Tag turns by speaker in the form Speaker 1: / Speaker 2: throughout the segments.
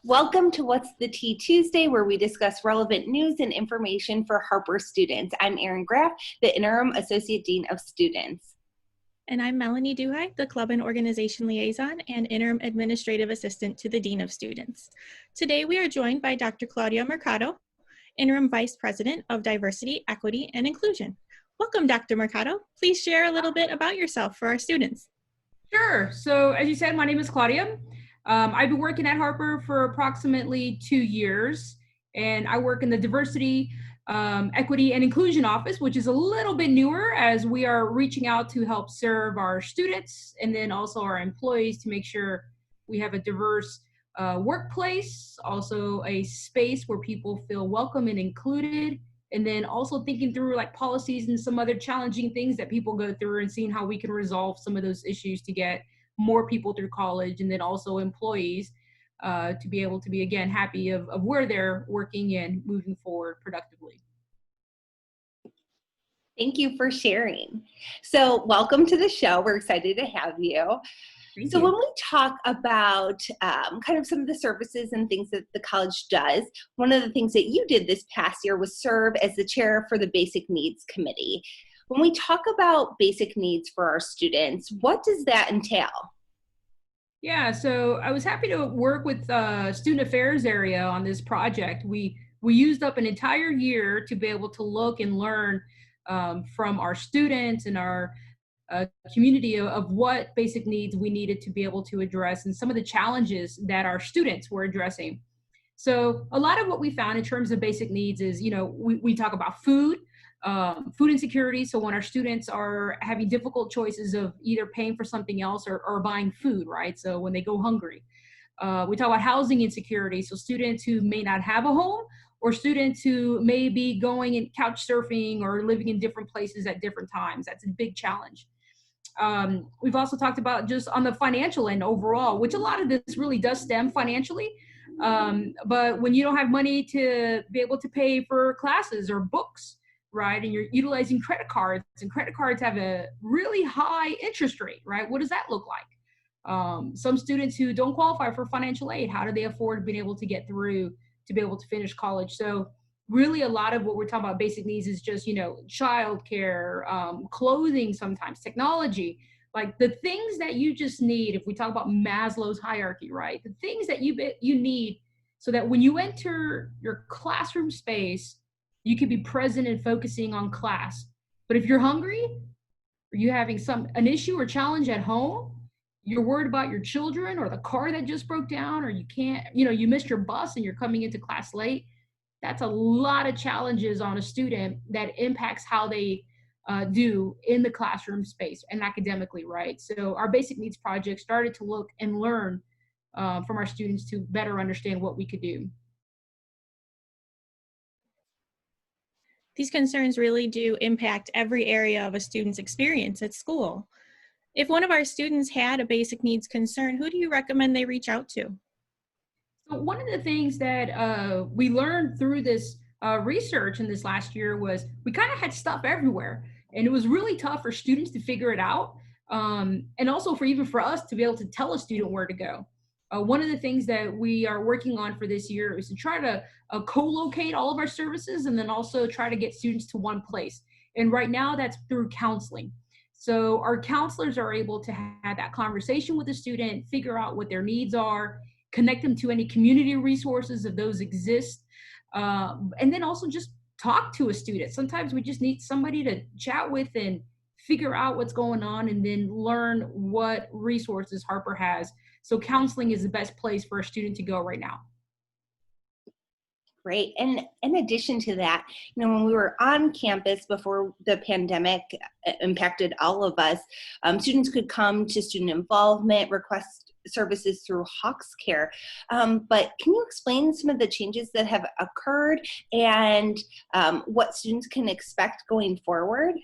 Speaker 1: Welcome to What's the Tea Tuesday, where we discuss relevant news and information for Harper students. I'm Erin Graff, the Interim Associate Dean of Students.
Speaker 2: And I'm Melanie Duhigg, the Club and Organization Liaison and Interim Administrative Assistant to the Dean of Students. Today we are joined by Dr. Claudia Mercado, Interim Vice President of Diversity, Equity, and Inclusion. Welcome, Dr. Mercado. Please share a little bit about yourself for our students.
Speaker 3: Sure. So as you said, my name is Claudia. I've been working at Harper for approximately 2 years, and I work in the Diversity, Equity, and Inclusion Office, which is a little bit newer as we are reaching out to help serve our students and then also our employees to make sure we have a diverse workplace, also a space where people feel welcome and included, and then also thinking through like policies and some other challenging things that people go through and seeing how we can resolve some of those issues to get more people through college, and then also employees to be able to be, again, happy of where they're working and moving forward productively.
Speaker 1: Thank you for sharing. So welcome to the show. We're excited to have you.
Speaker 3: Thank
Speaker 1: So
Speaker 3: you.
Speaker 1: when we talk about kind of some of the services and things that the college does, one of the things that you did this past year was serve as the chair for the Basic Needs Committee. When we talk about basic needs for our students, what does that entail?
Speaker 3: Yeah, so I was happy to work with student affairs area on this project. We used up an entire year to be able to look and learn from our students and our community of what basic needs we needed to be able to address and some of the challenges that our students were addressing. So a lot of what we found in terms of basic needs is, we talk about food insecurity. So when our students are having difficult choices of either paying for something else or buying food, right? So when they go hungry, we talk about housing insecurity. So students who may not have a home, or students who may be going and couch surfing or living in different places at different times. That's a big challenge. We've also talked about just on the financial end overall, which a lot of this really does stem financially. But when you don't have money to be able to pay for classes or books, right, and you're utilizing credit cards, and credit cards have a really high interest rate, right? What does that look like? Some students who don't qualify for financial aid, how do they afford being able to get through to be able to finish college? So really a lot of what we're talking about basic needs is just, childcare, clothing, sometimes technology, like the things that you just need. If we talk about Maslow's hierarchy, right? The things that you need so that when you enter your classroom space, you can be present and focusing on class. But if you're hungry, or you having an issue or challenge at home, you're worried about your children or the car that just broke down, or you can't, you missed your bus and you're coming into class late, that's a lot of challenges on a student that impacts how they do in the classroom space and academically, right? So our basic needs project started to look and learn from our students to better understand what we could do.
Speaker 2: These concerns really do impact every area of a student's experience at school. If one of our students had a basic needs concern, who do you recommend they reach out to?
Speaker 3: So one of the things that we learned through this research in this last year was we kind of had stuff everywhere, and it was really tough for students to figure it out, and also even for us to be able to tell a student where to go. One of the things that we are working on for this year is to try to co-locate all of our services and then also try to get students to one place. And right now that's through counseling. So our counselors are able to have that conversation with the student, figure out what their needs are, connect them to any community resources if those exist, and then also just talk to a student. Sometimes we just need somebody to chat with and figure out what's going on and then learn what resources Harper has. So counseling is the best place for a student to go right now.
Speaker 1: Great. And in addition to that, when we were on campus before the pandemic impacted all of us, students could come to student involvement, request services through Hawks Care. But can you explain some of the changes that have occurred and what students can expect going forward?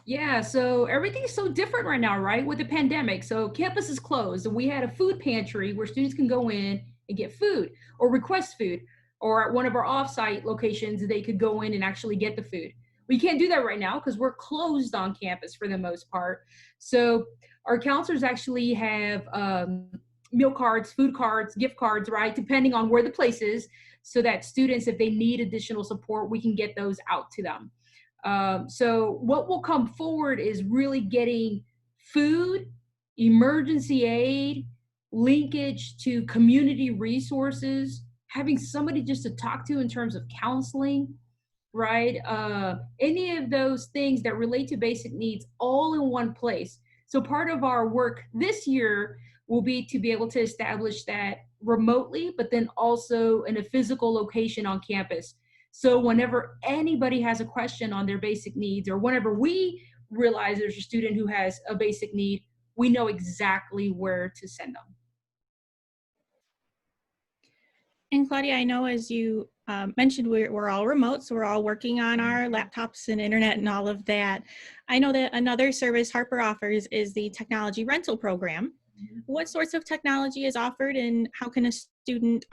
Speaker 3: Yeah, so everything's so different right now, right, with the pandemic. So campus is closed, and we had a food pantry where students can go in and get food or request food, or at one of our offsite locations, they could go in and actually get the food. We can't do that right now because we're closed on campus for the most part. So our counselors actually have meal cards, food cards, gift cards, right? Depending on where the place is, so that students, if they need additional support, we can get those out to them. So what will come forward is really getting food, emergency aid, linkage to community resources, having somebody just to talk to in terms of counseling, right? Any of those things that relate to basic needs all in one place. So part of our work this year will be to be able to establish that remotely, but then also in a physical location on campus. So whenever anybody has a question on their basic needs, or whenever we realize there's a student who has a basic need, we know exactly where to send them.
Speaker 2: And Claudia, I know as you mentioned, we're all remote, so we're all working on our laptops and internet and all of that. I know that another service Harper offers is the technology rental program. What sorts of technology is offered, and how can a student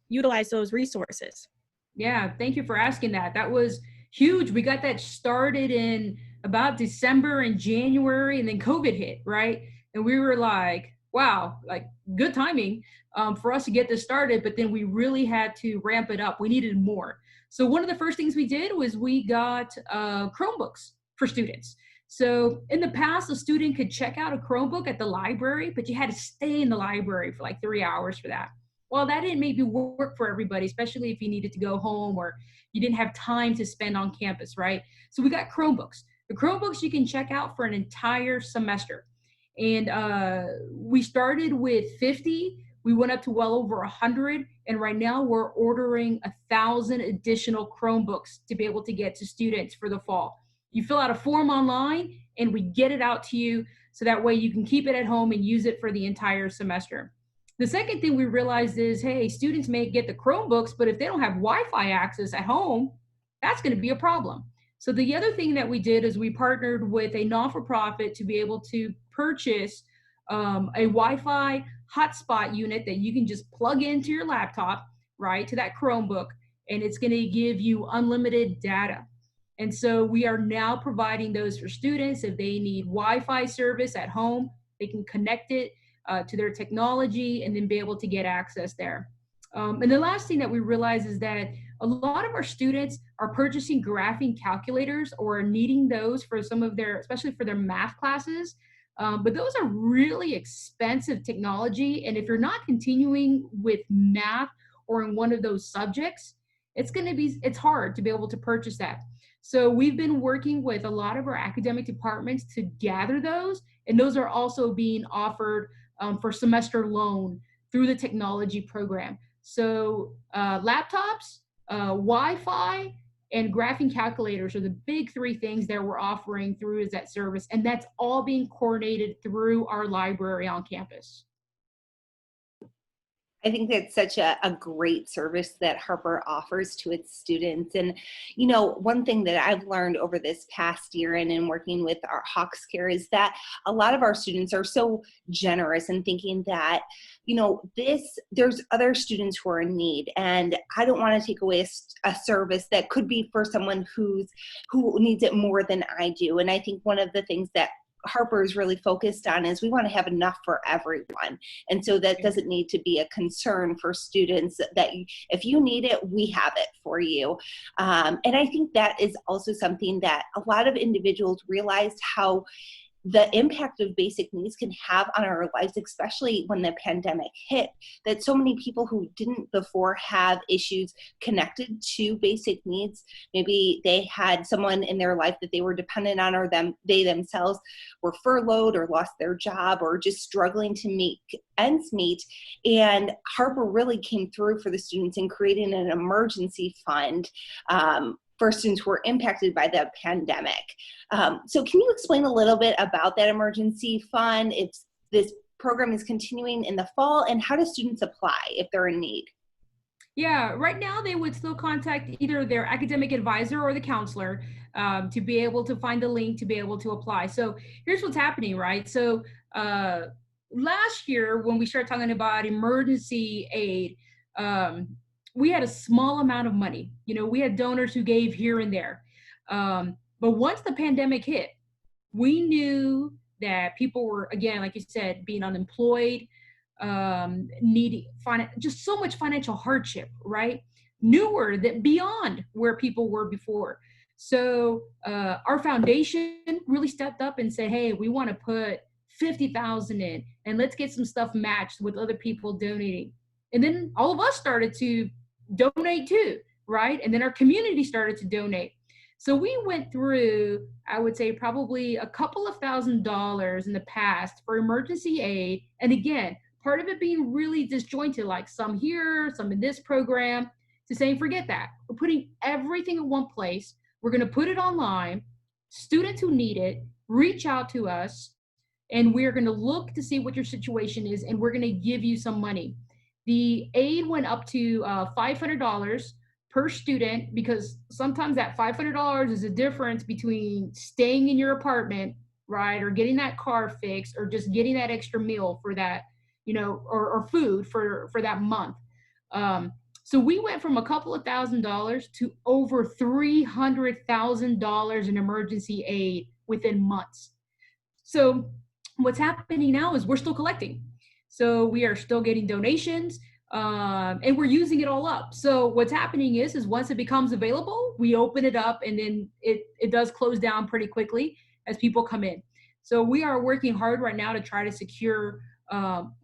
Speaker 2: utilize those resources?
Speaker 3: Yeah, thank you for asking that. That was huge. We got that started in about December and January, and then COVID hit, right? And we were like, wow, like good timing for us to get this started, but then we really had to ramp it up. We needed more. So one of the first things we did was we got Chromebooks for students. So in the past, a student could check out a Chromebook at the library, but you had to stay in the library for like 3 hours for that. Well, that didn't maybe work for everybody, especially if you needed to go home or you didn't have time to spend on campus, right? So we got Chromebooks. The Chromebooks you can check out for an entire semester. And we started with 50, we went up to well over 100, and right now we're ordering 1,000 additional Chromebooks to be able to get to students for the fall. You fill out a form online and we get it out to you, so that way you can keep it at home and use it for the entire semester. The second thing we realized is, hey, students may get the Chromebooks, but if they don't have Wi-Fi access at home, that's going to be a problem. So the other thing that we did is we partnered with a non-for-profit to be able to purchase a Wi-Fi hotspot unit that you can just plug into your laptop, right, to that Chromebook, and it's going to give you unlimited data. And so we are now providing those for students. If they need Wi-Fi service at home, they can connect it to their technology and then be able to get access there. And the last thing that we realize is that a lot of our students are purchasing graphing calculators or needing those for some of their, especially for their math classes. But those are really expensive technology. And if you're not continuing with math or in one of those subjects, it's hard to be able to purchase that. So we've been working with a lot of our academic departments to gather those, and those are also being offered for semester loan through the technology program. So laptops, Wi-Fi, and graphing calculators are the big three things that we're offering through that service, and that's all being coordinated through our library on campus.
Speaker 1: I think that's such a great service that Harper offers to its students. And, you know, one thing that I've learned over this past year and in working with our Hawks Care is that a lot of our students are so generous in thinking that, you know, there's other students who are in need, and I don't want to take away a service that could be for someone who needs it more than I do. And I think one of the things that Harper is really focused on is we want to have enough for everyone. And so that doesn't need to be a concern for students, that if you need it, we have it for you. And I think that is also something that a lot of individuals realized how the impact of basic needs can have on our lives, especially when the pandemic hit, that so many people who didn't before have issues connected to basic needs, maybe they had someone in their life that they were dependent on, or they themselves were furloughed or lost their job or just struggling to make ends meet. And Harper really came through for the students in creating an emergency fund for students who were impacted by the pandemic. So can you explain a little bit about that emergency fund, if this program is continuing in the fall, and how do students apply if they're in need?
Speaker 3: Yeah, right now they would still contact either their academic advisor or the counselor to be able to find the link to be able to apply. So here's what's happening, right? So last year when we started talking about emergency aid, we had a small amount of money. You know, we had donors who gave here and there. But once the pandemic hit, we knew that people were, again, like you said, being unemployed. needing just so much financial hardship, right? Newer than beyond where people were before. So our foundation really stepped up and said, hey, we want to put 50,000 in, and let's get some stuff matched with other people donating. And then all of us started to donate too, right? And then our community started to donate. So we went through, I would say, probably a couple of $1,000s in the past for emergency aid. And again, part of it being really disjointed, like some here, some in this program, to saying, forget that. We're putting everything in one place. We're going to put it online. Students who need it, reach out to us, and we're going to look to see what your situation is, and we're going to give you some money. The aid went up to $500 per student, because sometimes that $500 is a difference between staying in your apartment, right, or getting that car fixed, or just getting that extra meal for that, you know, or food for that month. So we went from a couple of $1,000s to over $300,000 in emergency aid within months. So what's happening now is we're still collecting. So we are still getting donations, and we're using it all up. So what's happening is once it becomes available, we open it up, and then it does close down pretty quickly as people come in. So we are working hard right now to try to secure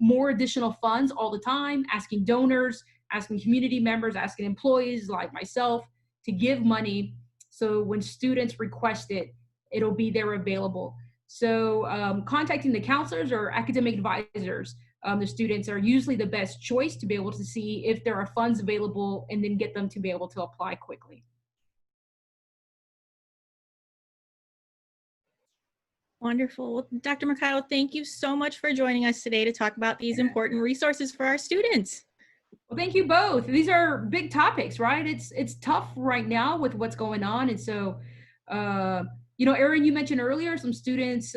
Speaker 3: more additional funds all the time, asking donors, asking community members, asking employees like myself to give money. So when students request it, it'll be there available. So contacting the counselors or academic advisors, the students are usually the best choice to be able to see if there are funds available and then get them to be able to apply quickly.
Speaker 2: Wonderful. Well, Dr. Mercado, thank you so much for joining us today to talk about these important resources for our students.
Speaker 3: Well, thank you both. These are big topics, right? It's tough right now with what's going on. And so, you know, Erin, you mentioned earlier some students,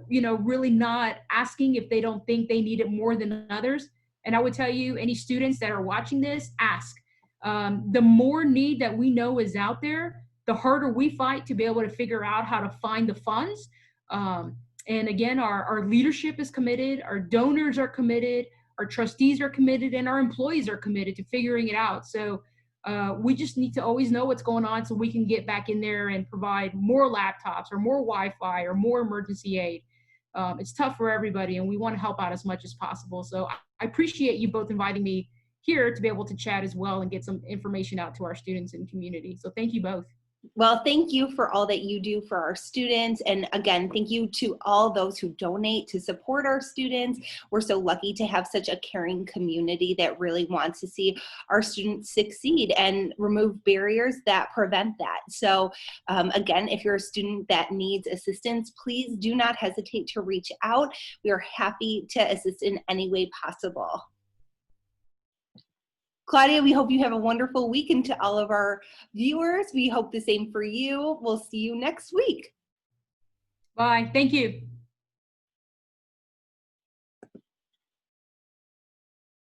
Speaker 3: you know, really not asking if they don't think they need it more than others. And I would tell you, any students that are watching this, ask. The more need that we know is out there, the harder we fight to be able to figure out how to find the funds. And again, our leadership is committed, our donors are committed, our trustees are committed, and our employees are committed to figuring it out. So we just need to always know what's going on so we can get back in there and provide more laptops or more Wi-Fi or more emergency aid. It's tough for everybody, and we want to help out as much as possible. So I appreciate you both inviting me here to be able to chat as well and get some information out to our students and community. So thank you both.
Speaker 1: Well, thank you for all that you do for our students. And again, thank you to all those who donate to support our students. We're so lucky to have such a caring community that really wants to see our students succeed and remove barriers that prevent that. So again, if you're a student that needs assistance, please do not hesitate to reach out. We are happy to assist in any way possible. Claudia, we hope you have a wonderful week, and to all of our viewers, we hope the same for you. We'll see you next week.
Speaker 3: Bye. Thank you.